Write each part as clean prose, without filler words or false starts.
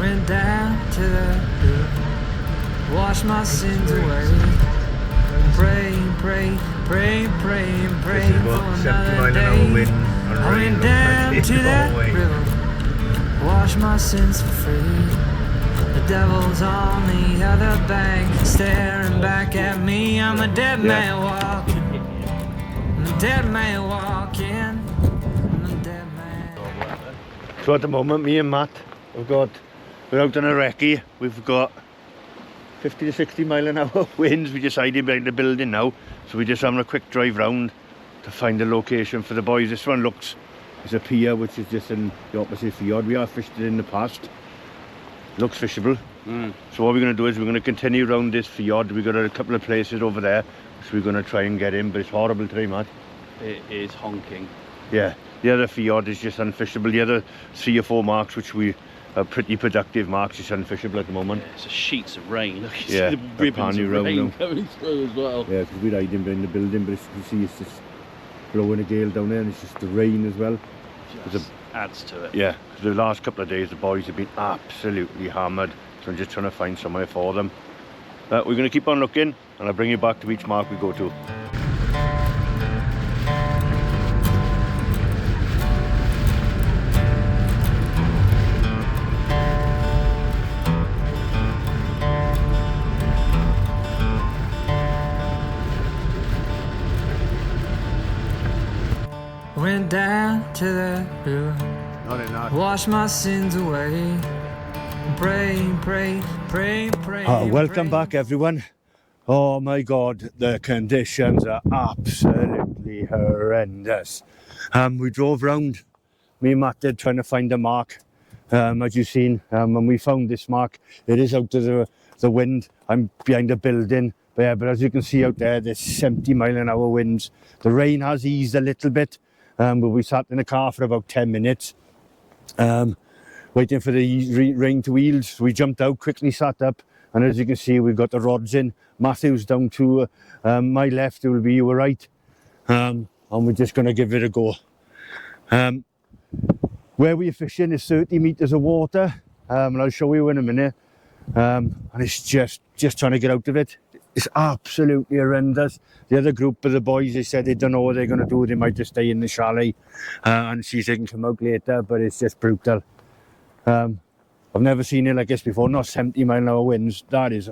Went down to the river, wash my sins away. Pray, pray, pray, pray, pray for another day. I went down to that river, wash my sins for free. The devil's on the other bank, staring back at me. I'm a dead man walking. I'm a dead man walking. I'm a dead man. So at the moment, me and Matt, we're out on a recce. We've got 50 to 60 mile an hour winds. We decided behind the building now, so we're just having a quick drive round to find a location for the boys. This one looks, it's a pier which is just in the opposite fjord. We have fished it in the past. Looks fishable. So what we're going to do is we're going to continue around this fjord. We've got a couple of places over there which we're going to try and get in, but it's horrible today, Matt. It is honking. Yeah, the other fjord is just unfishable. The other 3 or 4 marks which we are pretty productive marks is unfishable at the moment. Yeah, it's sheets of rain. Look, you yeah, see the ribbons of rain now coming through as well. Yeah, because we're hiding behind the building, but as you can see it's just blowing a gale down there, and it's just the rain as well. Just adds to it. Yeah, the last couple of days the boys have been absolutely hammered, so I'm just trying to find somewhere for them. We're going to keep on looking, and I'll bring you back to each mark we go to. Went down to the river, wash my sins away. Pray, pray, pray, pray. Welcome back, everyone. Oh my God, the conditions are absolutely horrendous. We drove round, me and Matt did, trying to find a mark. As you've seen, when we found this mark, it is out to the wind. I'm behind a building. But as you can see out there, there's 70 mile an hour winds. The rain has eased a little bit, but we sat in the car for about 10 minutes, waiting for the rain to ease. We jumped out, quickly sat up, and as you can see, we've got the rods in. Matthew's down to my left, it will be your right, and we're just going to give it a go. Where we're fishing is 30 metres of water, and I'll show you in a minute, and it's just trying to get out of it. It's absolutely horrendous. The other group of the boys, they said they don't know what they're going to do. They might just stay in the chalet and see if they can come out later, but it's just brutal. I've never seen it like this before, not 70 mile an hour winds. That is,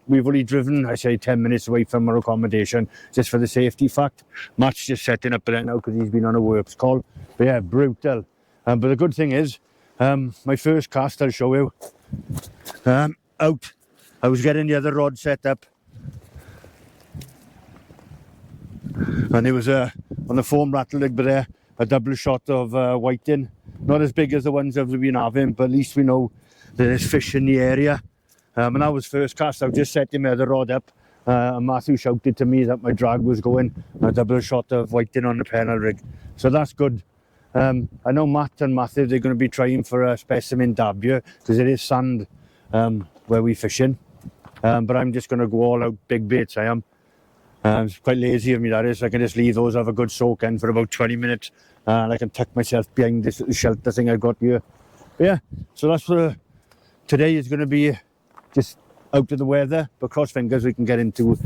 we've only driven, I say, 10 minutes away from our accommodation, just for the safety fact. Matt's just setting up there now because he's been on a works call. But yeah, brutal. But the good thing is, my first cast, I'll show you, out. I was getting the other rod set up, and it was on the foam rattle rig there, a double shot of whiting. Not as big as the ones that we've been having, but at least we know that there's fish in the area. And that was first cast. I was just setting my other rod up, and Matthew shouted to me that my drag was going, a double shot of whiting on the pennel rig. So that's good. I know Matt and Matthew, they're going to be trying for a specimen dabia, because it is sand where we're fishing. But I'm just going to go all out big baits, I am. It's quite lazy of me, that is. I can just leave those, have a good soak in for about 20 minutes, and I can tuck myself behind this little shelter thing I've got here. But yeah, so that's what today is going to be, just out of the weather, but cross fingers we can get into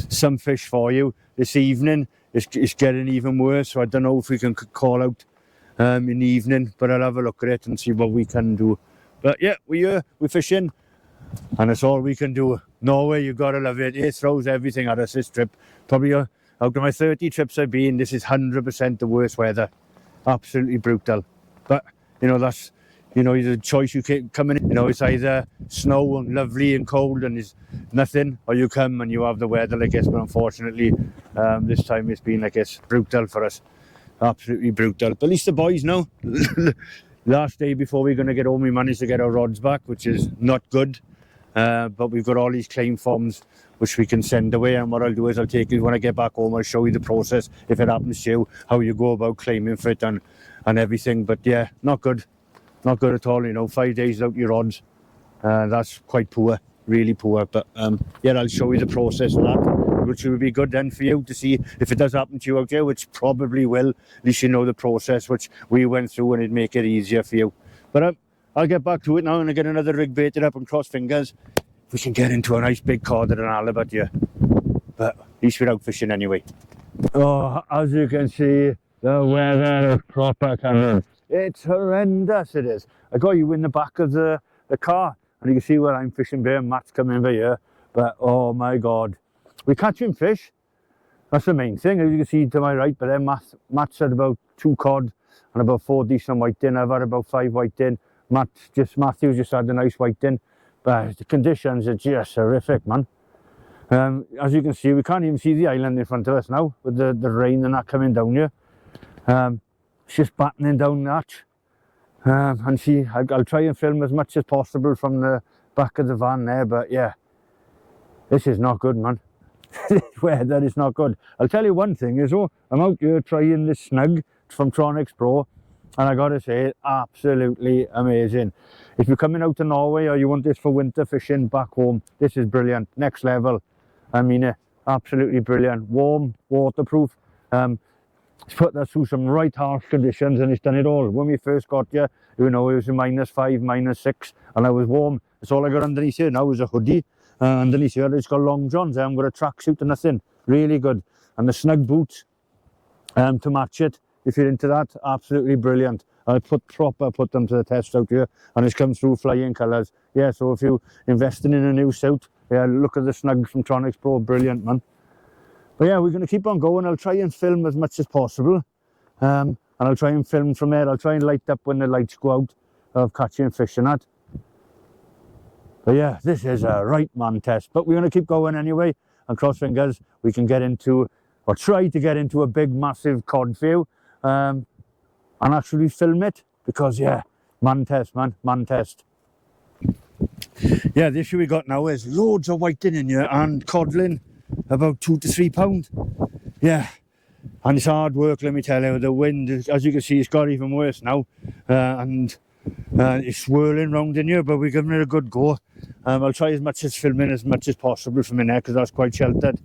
some fish for you. This evening it's getting even worse, so I don't know if we can call out in the evening, but I'll have a look at it and see what we can do. But yeah, we're fishing, and that's all we can do. Norway, you gotta love it. It throws everything at us this trip. Probably out of my 30 trips I've been, this is 100% the worst weather. Absolutely brutal. But you know, that's, you know, the choice. You can come in, you know, it's either snow and lovely and cold and there's nothing, or you come and you have the weather like this. But unfortunately, this time it's been like this. Brutal for us. Absolutely brutal. But at least the boys know. Last day before we're going to get home, we managed to get our rods back, which is not good. But we've got all these claim forms which we can send away, and what I'll do is I'll take you, when I get back home, I'll show you the process, if it happens to you, how you go about claiming for it and everything. But yeah, not good at all, you know. 5 days without your rods, that's quite poor, really poor. But yeah, I'll show you the process of that, which will be good then for you to see if it does happen to you out there, which probably will. At least you know the process which we went through, and it'd make it easier for you. But I'll get back to it now and I get another rig baited up and cross fingers. We can get into a nice big cod and an halibut here. But at least we're out fishing anyway. Oh, as you can see, the weather is proper coming. It's horrendous, it is. I got you in the back of the car and you can see where I'm fishing there. Matt's coming over here. But oh my God, we're catching fish. That's the main thing, as you can see to my right. But then Matt said about 2 cod and about 4 decent whiting. I've had about 5 whiting. Matthew just had a nice whiting. But the conditions are just horrific, man. As you can see, we can't even see the island in front of us now with the rain and that coming down here. It's just battening down that. And see, I'll try and film as much as possible from the back of the van there. But yeah, this is not good, man. This weather is not good. I'll tell you one thing is, I'm out here trying this snug from Navionics Pro. And I gotta say, absolutely amazing. If you're coming out to Norway or you want this for winter fishing back home, this is brilliant. Next level. I mean it. Absolutely brilliant. Warm, waterproof. It's put us through some right harsh conditions and it's done it all. When we first got here, you know, it was -5, -6, and I was warm. That's all I got underneath here now is a hoodie. Underneath here, it's got long johns. I haven't got a tracksuit or nothing. Really good. And the snug boots to match it. If you're into that, absolutely brilliant. I put them to the test out here and it's come through flying colours. Yeah, so if you're investing in a new suit, yeah, look at the snug from Navionics Pro, brilliant, man. But yeah, we're going to keep on going. I'll try and film as much as possible. And I'll try and film from there. I'll try and light up when the lights go out of catching fish and that. But yeah, this is a right man test. But we're going to keep going anyway. And cross fingers, we can get into, or try to get into a big, massive cod view. And actually film it. Because yeah, man test, man test. Yeah, the issue we got now is loads of whiting in here and codling. About 2 to 3 pounds. Yeah, and it's hard work, let me tell you. The wind, as you can see, it's got even worse now, and it's swirling round in here, but we're giving it a good go. I'll try as much as filming as much as possible from in there because that's quite sheltered.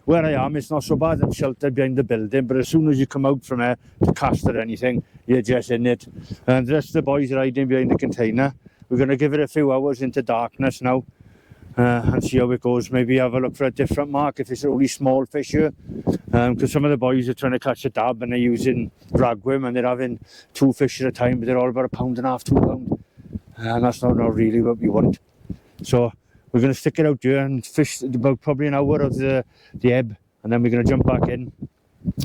Where I am, it's not so bad. I'm sheltered behind the building, but as soon as you come out from there to cast or anything, you're just in it. And the rest of the boys are hiding behind the container. We're going to give it a few hours into darkness now. And see how it goes. Maybe have a look for a different mark if it's only small fish here, because some of the boys are trying to catch a dab and they're using ragworm and they're having 2 fish at a time, but they're all about £1.5 pounds, 2 pounds, and that's not really what we want. So we're going to stick it out here and fish about probably an hour of the ebb, and then we're going to jump back in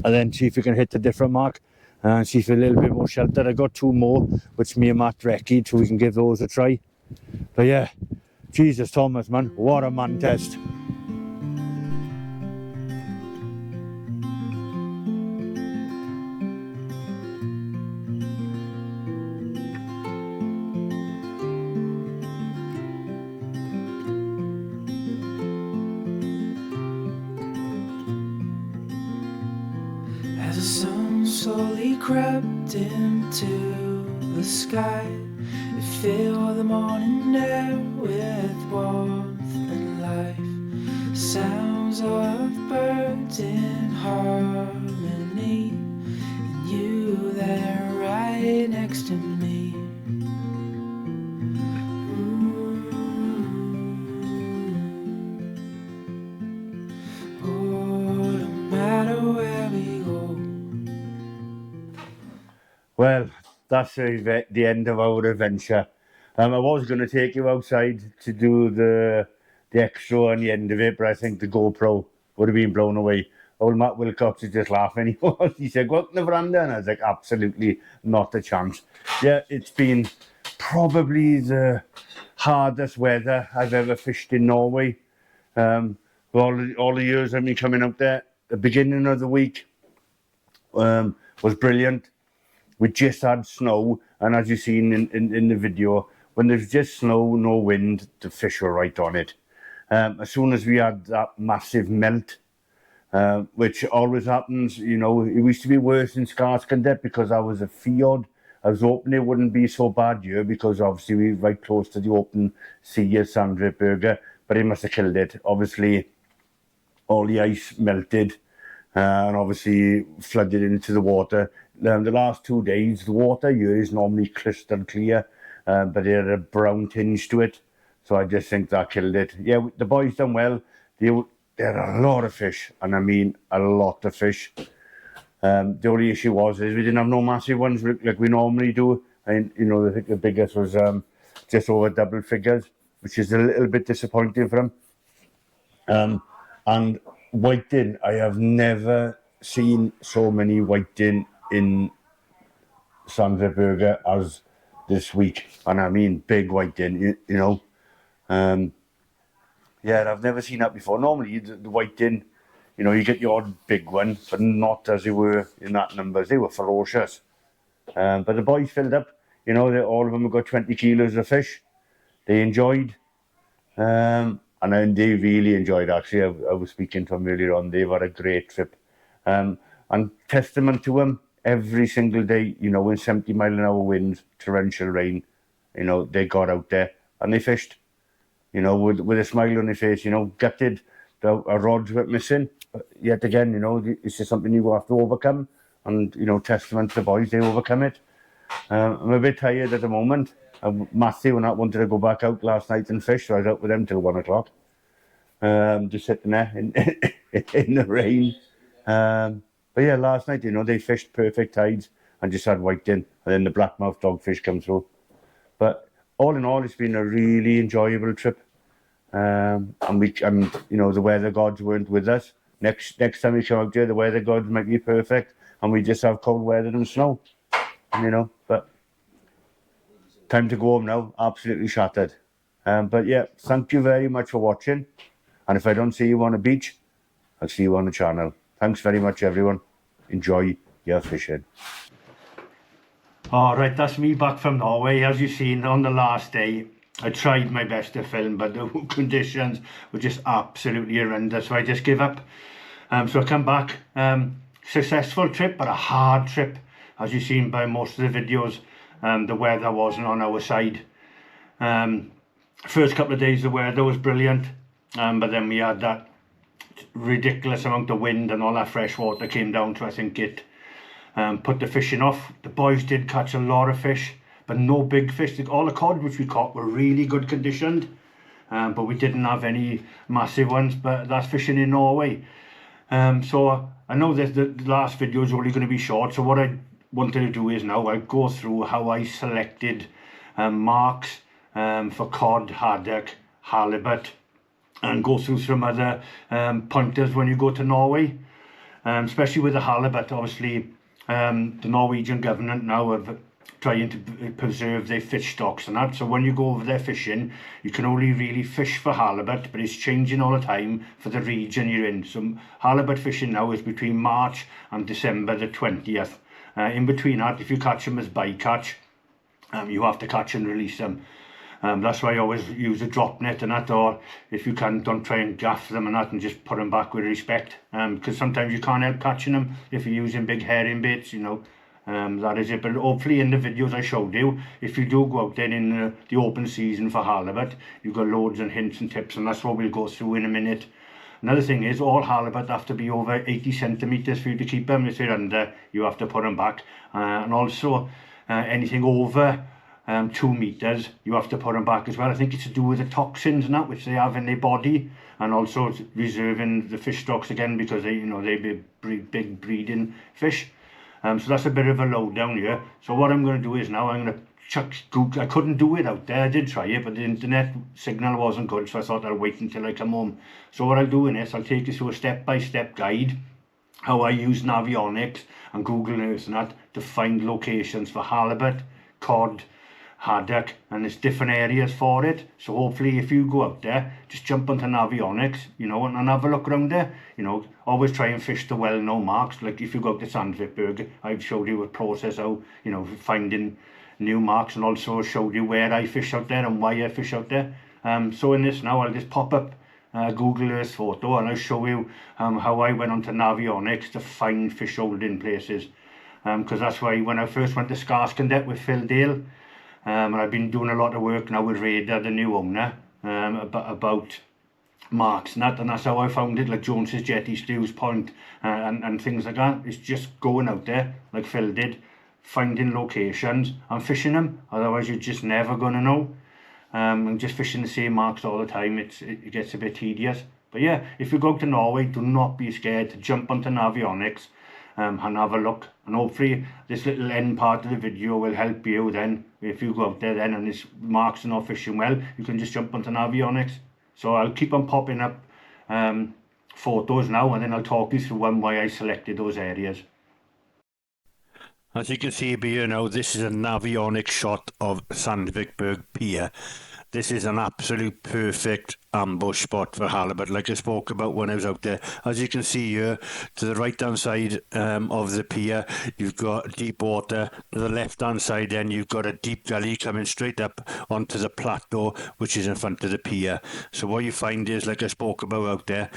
and then see if we can hit a different mark and see if we're a little bit more sheltered. I got 2 more which me and Matt recce'd, so we can give those a try. But yeah, Jesus Thomas, man, what a man test. As the sun slowly crept into the sky, it filled the morning air with warmth and life. Sounds of birds in harmony, and you there right next to me. Oh, no matter where we go. Well, that's the end of our adventure. I was going to take you outside to do the extra on the end of it, but I think the GoPro would have been blown away. Old Matt Wilcox is just laughing. He said, go out on the veranda, and I was like, absolutely not a chance. Yeah, it's been probably the hardest weather I've ever fished in Norway. All the years I've been coming out there, the beginning of the week was brilliant. We just had snow, and as you've seen in the video, when there's just snow, no wind, the fish were right on it. As soon as we had that massive melt, which always happens, you know, it used to be worse in Skarsgård because I was a fjord. I was hoping it wouldn't be so bad here because obviously we're right close to the open sea of Sandripberger, but it must have killed it. Obviously, all the ice melted and obviously flooded into the water. The last 2 days, the water here is normally crystal clear. but it had a brown tinge to it. So I just think that killed it. Yeah, the boys done well. They had a lot of fish, and I mean a lot of fish. The only issue was is we didn't have no massive ones like we normally do. And you know, I think the biggest was just over double figures, which is a little bit disappointing for them. And whiting, I have never seen so many whiting in Sandviburger as this week, and I mean big whiting. You know, yeah, I've never seen that before. Normally, the whiting, you know, you get your odd big one, but not as they were in that numbers. They were ferocious. But the boys filled up. You know, all of them have got 20 kilos of fish. They enjoyed. And then they really enjoyed, actually. I was speaking to them earlier on. They've had a great trip. And testament to them, every single day, you know, in 70-mile-an-hour winds, torrential rain, you know, they got out there and they fished. You know, with a smile on their face, you know, gutted. Our rods were missing. But yet again, you know, it's just something you have to overcome. And, you know, testament to the boys, they overcome it. I'm a bit tired at the moment. Matthew and I wanted to go back out last night and fish, so I was out with them till 1 o'clock. Just sitting there in the rain. But yeah, last night, you know, they fished perfect tides and just had whiting, and then the blackmouth dogfish come through. But all in all, it's been a really enjoyable trip. And you know, the weather gods weren't with us. Next time we come out here, the weather gods might be perfect, and we just have cold weather and snow. You know, but time to go home now. Absolutely shattered. But yeah, thank you very much for watching. And if I don't see you on the beach, I'll see you on the channel. Thanks very much, everyone. Enjoy your fishing. All right, that's me back from Norway. As you've seen on the last day, I tried my best to film, but the conditions were just absolutely horrendous. So I just give up. So I come back. Successful trip, but a hard trip. As you've seen by most of the videos, the weather wasn't on our side. First couple of days the weather was brilliant, but then we had that ridiculous amount of wind and all that fresh water came down to, I think, it put the fishing off. The boys did catch a lot of fish, but no big fish. All the cod which we caught were really good conditioned, but we didn't have any massive ones. But that's fishing in Norway. So I know that the last video is only going to be short, so what I wanted to do is now I'll go through how I selected marks for cod, haddock, halibut, and go through some other pointers when you go to Norway, especially with the halibut. Obviously, the Norwegian government now are trying to preserve their fish stocks and that, so when you go over there fishing, you can only really fish for halibut, but it's changing all the time for the region you're in. So halibut fishing now is between March and December the 20th. In between that, if you catch them as bycatch, you have to catch and release them. That's why I always use a drop net and that, or if you can, don't try and gaff them and that, and just put them back with respect, because sometimes you can't help catching them if you're using big herring baits, you know. That is it. But hopefully in the videos I showed you, if you do go out there in the open season for halibut, you've got loads and hints and tips, and that's what we'll go through in a minute. Another thing is, all halibut have to be over 80 centimetres for you to keep them. If they're under, you have to put them back. And also, anything over 2 meters, you have to put them back as well. I think it's to do with the toxins and that which they have in their body, and also reserving the fish stocks again, because they, you know, they be big breeding fish. So that's a bit of a lowdown here. So what I'm going to do is now I'm going to chuck Google. I couldn't do it out there. I did try it, but the internet signal wasn't good, so I thought I'll wait until I come home. So what I'll do in this, I'll take you through a step-by-step guide how I use Navionics and Google Earth and that to find locations for halibut, cod, haddock, and there's different areas for it. So hopefully if you go out there, just jump onto Navionics, you know, and have a look around there. You know, always try and fish the well-known marks. Like if you go out to Sandviburg, I've showed you a process how, you know, finding new marks, and also showed you where I fish out there and why I fish out there. So in this now, I'll just pop up Google Earth photo, and I'll show you how I went onto Navionics to find fish holding places, because that's why when I first went to Skarscondet with Phil Dale, and I've been doing a lot of work now with Raider, the new owner, about marks and that, and that's how I found it, like Jones's Jetty, Stew's Point, and things like that. It's just going out there like Phil did, finding locations and fishing them. Otherwise, you're just never going to know. And just fishing the same marks all the time, it gets a bit tedious. But yeah, if you go to Norway, do not be scared to jump onto Navionics and have a look. And hopefully this little end part of the video will help you then. If you go out there then and this marks are not fishing well, you can just jump onto Navionics. So I'll keep on popping up photos now, and then I'll talk you through why I selected those areas. As you can see here now, this is a Navionics shot of Sandvikberg Pier. This is an absolute perfect ambush spot for halibut, like I spoke about when I was out there. As you can see here, to the right-hand side of the pier, you've got deep water. To the left-hand side, then you've got a deep gully coming straight up onto the plateau, which is in front of the pier. So what you find is, like I spoke about out there,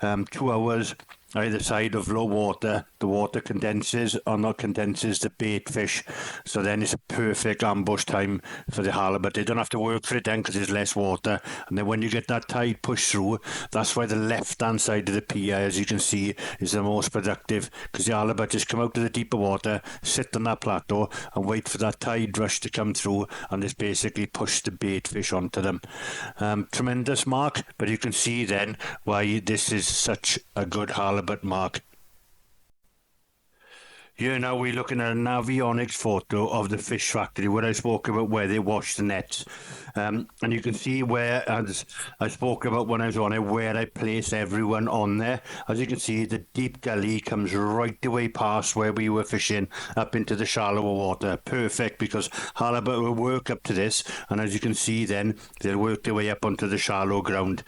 2 hours either side of low water, the water condenses, or not condenses, the bait fish. So then it's a perfect ambush time for the halibut. They don't have to work for it then because there's less water. And then when you get that tide pushed through, that's why the left-hand side of the pier, as you can see, is the most productive, because the halibut just come out of the deeper water, sit on that plateau, and wait for that tide rush to come through, and just basically push the bait fish onto them. Tremendous mark, but you can see then why this is such a good halibut mark. Here now we're looking at a Navionics photo of the fish factory where I spoke about where they wash the nets. And you can see where, as I spoke about when I was on it, where I place everyone on there. As you can see, the deep gully comes right the way past where we were fishing up into the shallower water. Perfect, because halibut will work up to this, and as you can see then, they'll work their way up onto the shallow ground.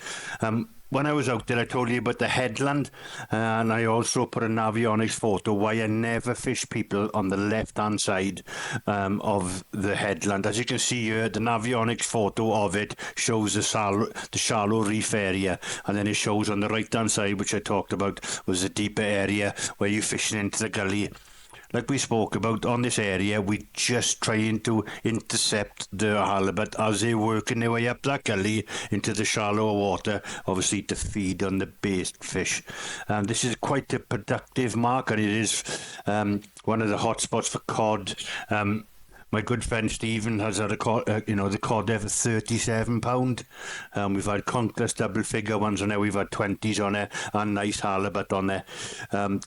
When I was out there, I told you about the headland, and I also put a Navionics photo why I never fish people on the left-hand side of the headland. As you can see here, the Navionics photo of it shows the shallow reef area, and then it shows on the right-hand side, which I talked about, was the deeper area where you're fishing into the gully. Like we spoke about on this area, we're just trying to intercept the halibut as they're working their way up that gully into the shallower water, obviously to feed on the bait fish. And this is quite a productive mark, and it is one of the hot spots for cod. My good friend Stephen has had the cod there for £37. We've had Conquest double figure ones on there, we've had 20s on there, and nice halibut on there.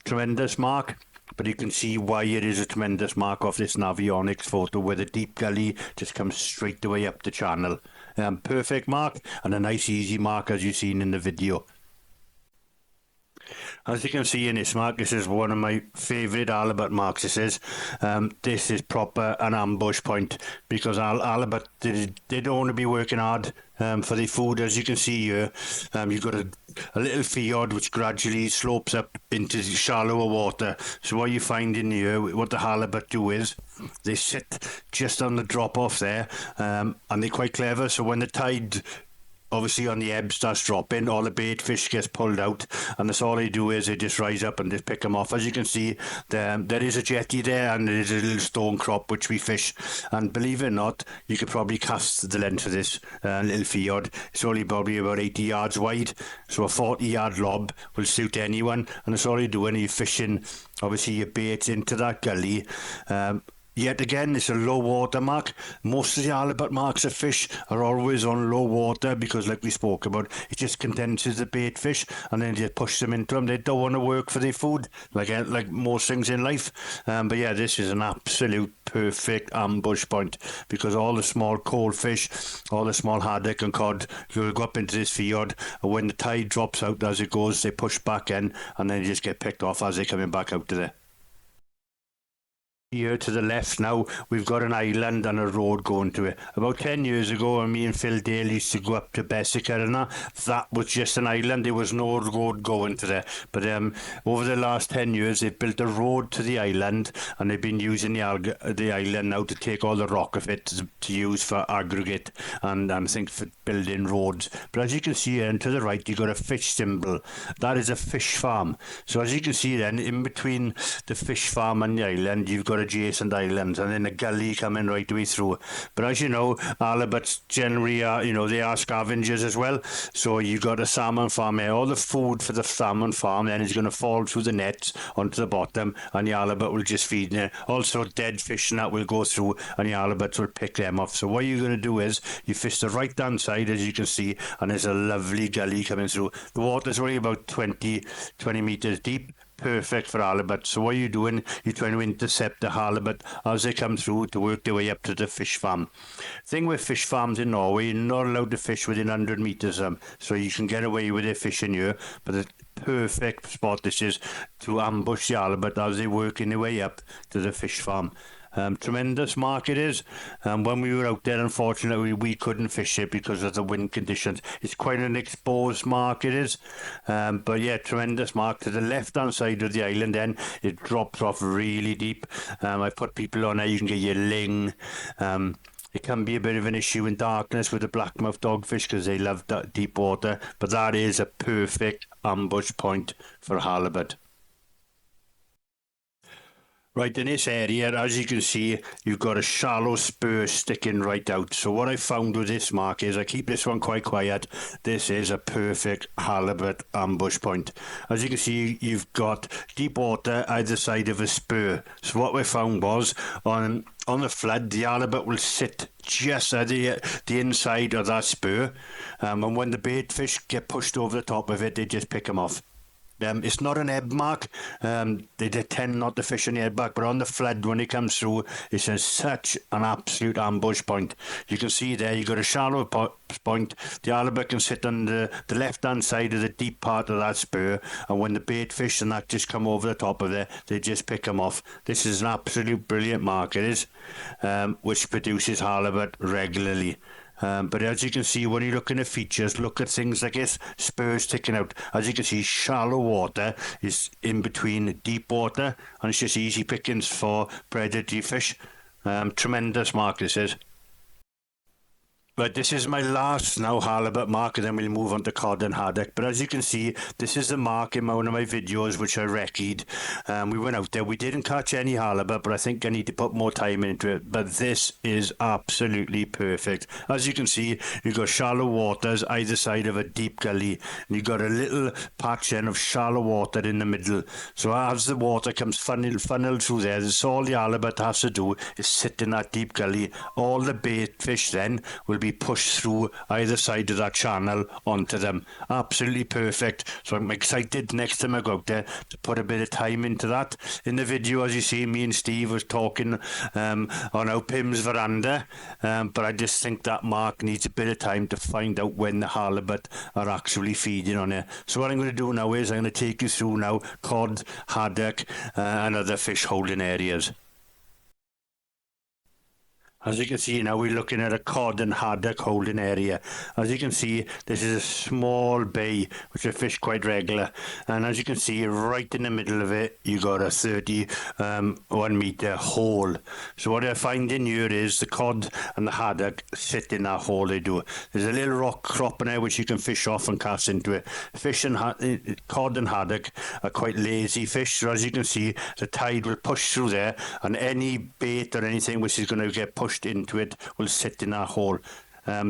Tremendous mark. But you can see why it is a tremendous mark off this Navionics photo, where the deep gully just comes straight away up the channel. Perfect mark, and a nice easy mark as you've seen in the video. As you can see in this mark, this is one of my favourite halibut marks. This is proper an ambush point, because halibut, they don't want to be working hard for their food. As you can see here, you've got a little fjord which gradually slopes up into shallower water. So what you find in here, what the halibut do is, they sit just on the drop off there, and they're quite clever. So when the tide, obviously on the ebb, starts dropping, all the bait fish gets pulled out, and that's all they do is they just rise up and just pick them off. As you can see, there is a jetty there, and there is a little stone crop which we fish, and believe it or not, you could probably cast the length of this little fjord. It's only probably about 80 yards wide, so a 40-yard lob will suit anyone, and that's all you're doing. You're fishing obviously your bait into that gully. Yet again, it's a low water mark. Most of the halibut marks of fish are always on low water, because like we spoke about, it just condenses the bait fish, and then you push them into them. They don't want to work for their food, like most things in life. But yeah, this is an absolute perfect ambush point, because all the small cold fish, all the small haddock and cod, will go up into this fjord, and when the tide drops out as it goes, they push back in, and then you just get picked off as they're coming back out of there. Here to the left now, we've got an island and a road going to it. About 10 years ago, when me and Phil Dale used to go up to Bessica and that was just an island. There was no road going to there. But over the last 10 years, they've built a road to the island, and they've been using the island now to take all the rock of it to use for aggregate and I think for building roads. But as you can see here, and to the right, you've got a fish symbol. That is a fish farm. So as you can see then, in between the fish farm and the island, you've got got adjacent islands, and then a gully coming right the way through. But as you know, halibuts generally are, they are scavengers as well. So you got a salmon farm here. All the food for the salmon farm then is going to fall through the nets onto the bottom, and the halibut will just feed in it. Also, dead fish and that will go through, and the halibuts will pick them off. So what you're going to do is you fish the right hand side, as you can see, and there's a lovely gully coming through. The water's only about 20 meters deep. Perfect for halibut. So what you're doing, you're trying to intercept the halibut as they come through to work their way up to the fish farm. Thing with fish farms in Norway, you're not allowed to fish within 100 meters of them, so you can get away with it fishing here, but the perfect spot this is to ambush the halibut as they're working their way up to the fish farm. Tremendous mark it is. When we were out there, unfortunately, we couldn't fish it because of the wind conditions. It's quite an exposed mark it is. But yeah, tremendous mark. To the left-hand side of the island then, it drops off really deep. I put people on there, you can get your ling. It can be a bit of an issue in darkness with the blackmouth dogfish because they love that deep water. But that is a perfect ambush point for halibut. Right, in this area, as you can see, you've got a shallow spur sticking right out. So what I found with this mark is I keep this one quite quiet. This is a perfect halibut ambush point. As you can see, you've got deep water either side of a spur. So what we found was on the flood, the halibut will sit just at the inside of that spur. And when the bait fish get pushed over the top of it, they just pick them off. It's not an ebb mark. They tend not to fish on the ebb mark, but on the flood, when it comes through, it's such an absolute ambush point. You can see there, you've got a shallow point. The halibut can sit on the left-hand side of the deep part of that spur, and when the bait fish and that just come over the top of it, they just pick them off. This is an absolute brilliant mark, it is, which produces halibut regularly. But as you can see, when you look in the features, look at things like this, spurs sticking out. As you can see, shallow water is in between deep water, and it's just easy pickings for predatory fish. Tremendous mark this is. But this is my last now halibut mark, and then we'll move on to cod and haddock. But as you can see, this is the mark in one of my videos which I recce'd. We went out there. We didn't catch any halibut, but I think I need to put more time into it. But this is absolutely perfect. As you can see, you've got shallow waters either side of a deep gully. And you've got a little patch then of shallow water in the middle. So as the water comes funneled through there, that's all the halibut has to do is sit in that deep gully. All the bait fish then will be pushed through either side of that channel onto them. Absolutely perfect. So I'm excited next time I go out there to put a bit of time into that. In the video, as you see, me and Steve was talking on our Pim's veranda, but I just think that mark needs a bit of time to find out when the halibut are actually feeding on it. So what I'm going to do now is I'm going to take you through now cod, haddock and other fish holding areas. As you can see now, we're looking at a cod and haddock holding area. As you can see, this is a small bay which I fish quite regular, and as you can see, right in the middle of it, you got a 31 meter hole. So what I find in here is the cod and the haddock sit in that hole. They do. There's a little rock crop in there which you can fish off and cast into it. Cod and haddock are quite lazy fish, so as you can see, the tide will push through there, and any bait or anything which is going to get pushed into it will sit in that hole.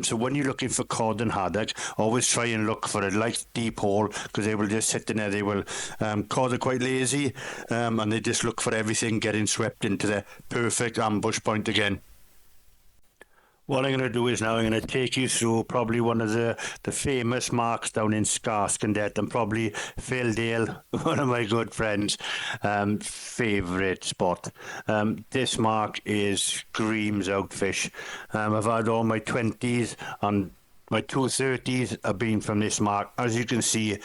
So when you're looking for cod and haddock, always try and look for a light deep hole, because they will just sit in there. They will cod are quite lazy, and they just look for everything getting swept into the perfect ambush point again. What I'm going to do is now I'm going to take you through probably one of the famous marks down in Skarskandet, and probably Phil Dale, one of my good friends, favourite spot. This mark is screams out fish. I've had all my 20s and my 230s have been from this mark. As you can see,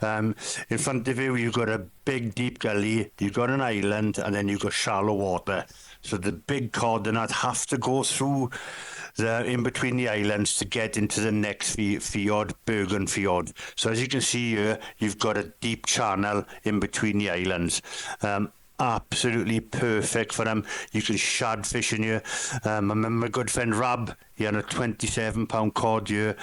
in front of you, you've got a big deep gully, you've got an island, and then you've got shallow water. So the big cod and that have to go through in between the islands to get into the next fjord, Bergen Fjord. So as you can see here, you've got a deep channel in between the islands. Absolutely perfect for them. You can shad fish in here. I remember my good friend Rab, he had a 27-pound cod here.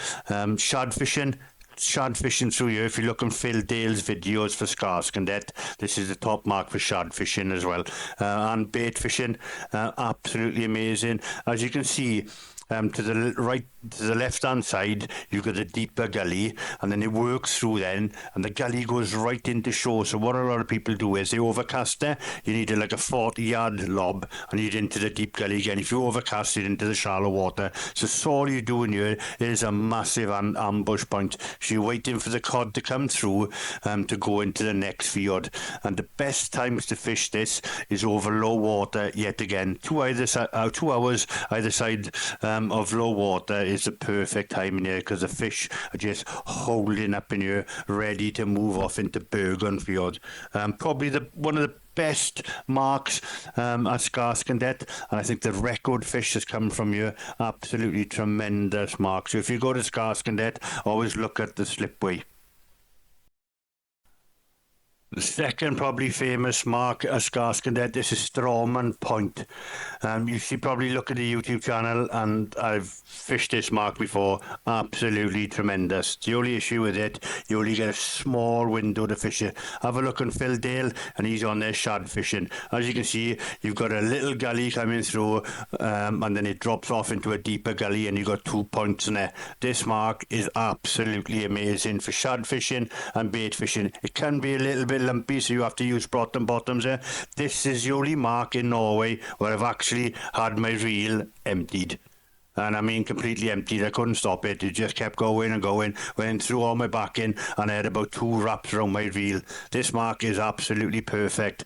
Shad fishing, shad fishing through here. If you look on Phil Dale's videos for Scarscondet, this is the top mark for shad fishing as well. And bait fishing, absolutely amazing. As you can see, to the right, to the left-hand side, you've got a deeper gully, and then it works through then, and the gully goes right into shore. So what a lot of people do is they overcast it. You need like a 40-yard lob, and you're into the deep gully again. If you overcast it into the shallow water, so all you're doing here is a massive ambush point. So you're waiting for the cod to come through to go into the next fjord. And the best times to fish this is over low water yet again. 2 hours either side of low water is the perfect time in here, because the fish are just holding up in here, ready to move off into Bergen Fjord. Probably one of the best marks at Scarscondet, and I think the record fish has come from here. Absolutely tremendous mark. So if you go to Scarscondet, always look at the slipway. The second probably famous mark at Scarscondet, this is Strawman Point. You should probably look at the YouTube channel, and I've fished this mark before. Absolutely tremendous. The only issue with it, you only get a small window to fish it. Have a look on Phil Dale, and he's on there shad fishing. As you can see, you've got a little gully coming through, and then it drops off into a deeper gully, and you've got 2 points in there. This mark is absolutely amazing for shad fishing and bait fishing. It can be a little bit lumpy, so you have to use bottoms there. This is the only mark in Norway where I've actually had my reel emptied. And I mean completely emptied. I couldn't stop it. It just kept going and going. Went through all my backing, and I had about 2 wraps around my reel. This mark is absolutely perfect.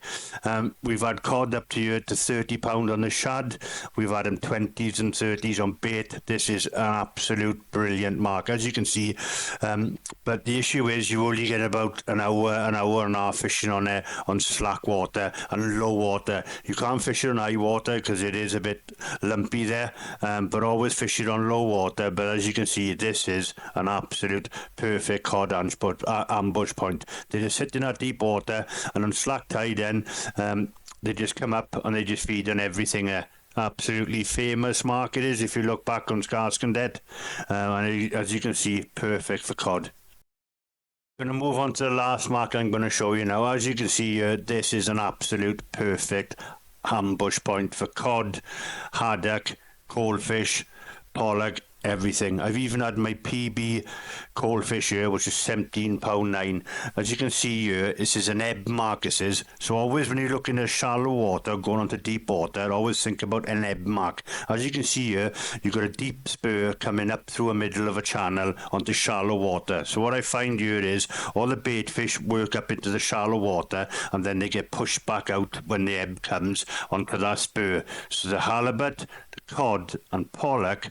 We've had cod up to here to £30 on the shad. We've had them 20s and 30s on bait. This is an absolute brilliant mark, as you can see. But the issue is you only get about an hour and a half fishing on there on slack water and low water. You can't fish it on high water because it is a bit lumpy there. But always fish it on low water. But as you can see, this is an absolute perfect cod ambush point. They just sit in that deep water, and on slack tide then they just come up and they just feed on everything there. Absolutely famous mark it is if you look back on Scarscondet, and as you can see, perfect for cod. I'm going to move on to the last mark I'm going to show you now. As you can see here, this is an absolute perfect ambush point for cod, haddock, coalfish, pollock, everything. I've even had my PB coalfish here, which is £17.9. As you can see here, this is an ebb mark, this is. So always when you're looking at shallow water, going onto deep water, always think about an ebb mark. As you can see here, you've got a deep spur coming up through the middle of a channel onto shallow water. So what I find here is all the bait fish work up into the shallow water, and then they get pushed back out when the ebb comes onto that spur. So the halibut, the cod and pollock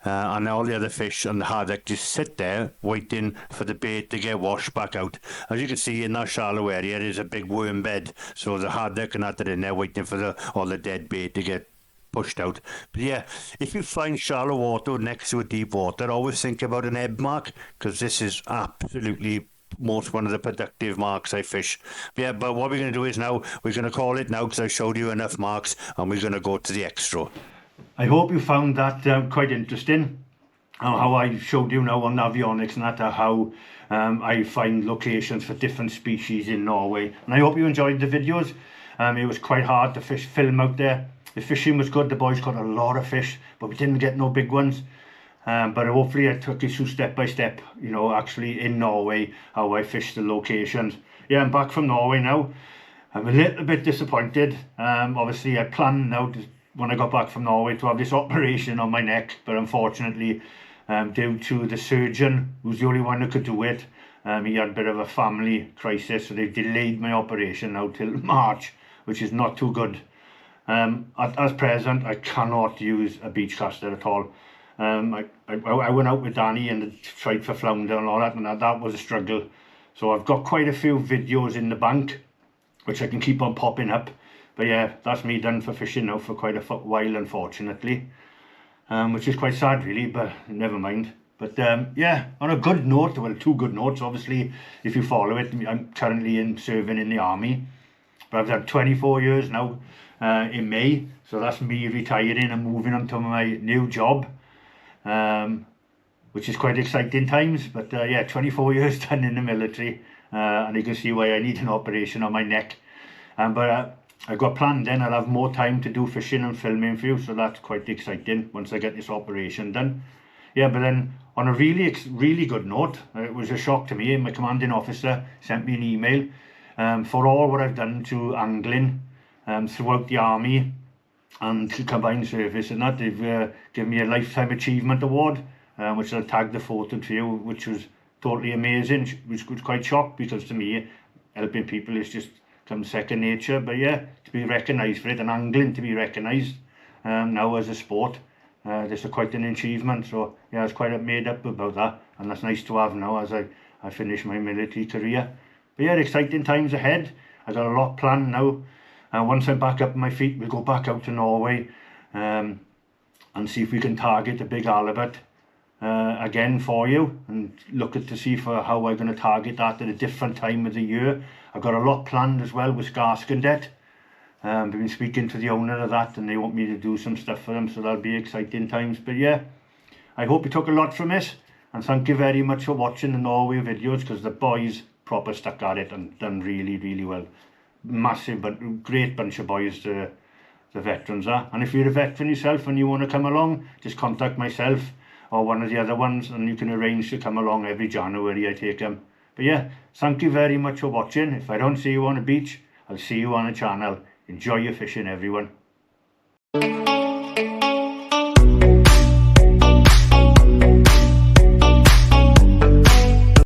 and all the other fish and the haddock just sit there waiting for the bait to get washed back out. As you can see in that shallow area, there's a big worm bed, so the haddock and that are in there waiting for all the dead bait to get pushed out. But yeah, if you find shallow water next to a deep water, always think about an ebb mark, because this is absolutely one of the productive marks I fish. Yeah, but what we're going to do is now, we're going to call it now, because I showed you enough marks, and we're going to go to the extra. I hope you found that quite interesting. How I showed you now on Navionics and that, how I find locations for different species in Norway. And I hope you enjoyed the videos. It was quite hard to film out there. The fishing was good. The boys caught a lot of fish, but we didn't get no big ones. But hopefully I took you through step by step, you know, actually in Norway, how I fished the locations. Yeah, I'm back from Norway now. I'm a little bit disappointed. Obviously I planned now when I got back from Norway to have this operation on my neck, but unfortunately, due to the surgeon, who's the only one who could do it, he had a bit of a family crisis, so they've delayed my operation now till March, which is not too good. At present, I cannot use a beach caster at all. I went out with Danny and tried for flounder and all that, and that was a struggle. So I've got quite a few videos in the bank, which I can keep on popping up. But yeah, that's me done for fishing now for quite a while, unfortunately. Which is quite sad really, but never mind. But yeah, on a good note, well, 2 good notes, obviously, if you follow it, I'm currently serving in the army. But I've done 24 years now in May, so that's me retiring and moving on to my new job. which is quite exciting times. But yeah, 24 years done in the military, and you can see why I need an operation on my neck. But I've got planned then I'll have more time to do fishing and filming for you, so that's quite exciting once I get this operation done. Yeah, but then on a really good note, it was a shock to me. My commanding officer sent me an email for all what I've done to angling throughout the army and combined service, and that they've given me a lifetime achievement award, which I'll tag the photo to you, which was totally amazing. Which was quite shocked, because to me helping people is just come second nature. But yeah, to be recognised for it, and angling to be recognised now as a sport, this is quite an achievement. So yeah, I was quite made up about that, and that's nice to have now as I finish my military career. But yeah, exciting times ahead. I got a lot planned now. Once I'm back up on my feet, we'll go back out to Norway and see if we can target a big halibut again for you, and look at to see for how I'm going to target that at a different time of the year. I've got a lot planned as well with Skarskendet. I've been speaking to the owner of that, and they want me to do some stuff for them, so that'll be exciting times. But yeah, I hope you took a lot from this, and thank you very much for watching the Norway videos, because the boys proper stuck at it and done really well. Massive but great bunch of boys, the veterans are. And if you're a veteran yourself and you want to come along, just contact myself or one of the other ones, and you can arrange to come along every January. I take them. But yeah, thank you very much for watching. If I don't see you on the beach, I'll see you on the channel. Enjoy your fishing, everyone.